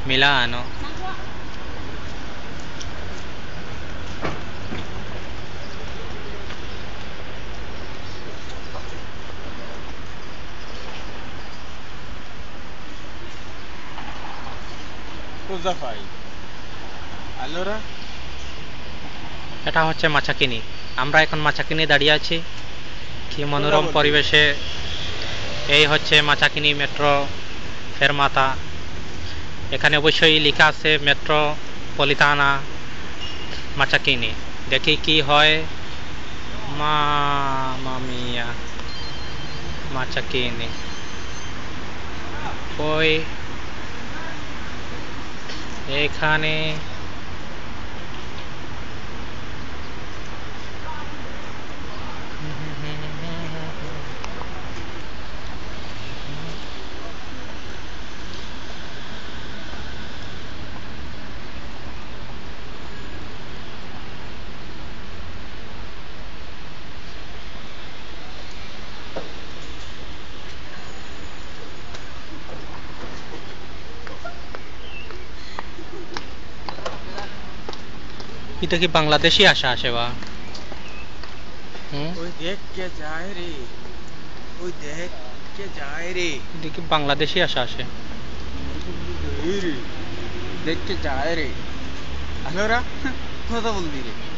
Milano. Cosa fai? Allora? এটা হচ্ছে মাচাকিনি। আমরা এখন মাচাকিনি দাঁড়িয়ে আছি। কি মনোরম পরিবেশে। এই হচ্ছে মাচাকিনি মেট্রো ফেরমাতা। এখানে অবশ্যই লেখা আছে মেট্রোপলিটানা মাচাকিনি। দেখি কি হয়। মামা মিয়া মাচাকিনি। ওই এখানে এটা কি বাংলাদেশি আশা আসে বা ওই দেখ কে যায় রে, ওই দেখ কে যায় রে, এটা কি বাংলাদেশি আশা আসে দেখ কে যায় রে। Allora? Cosa vuol dire?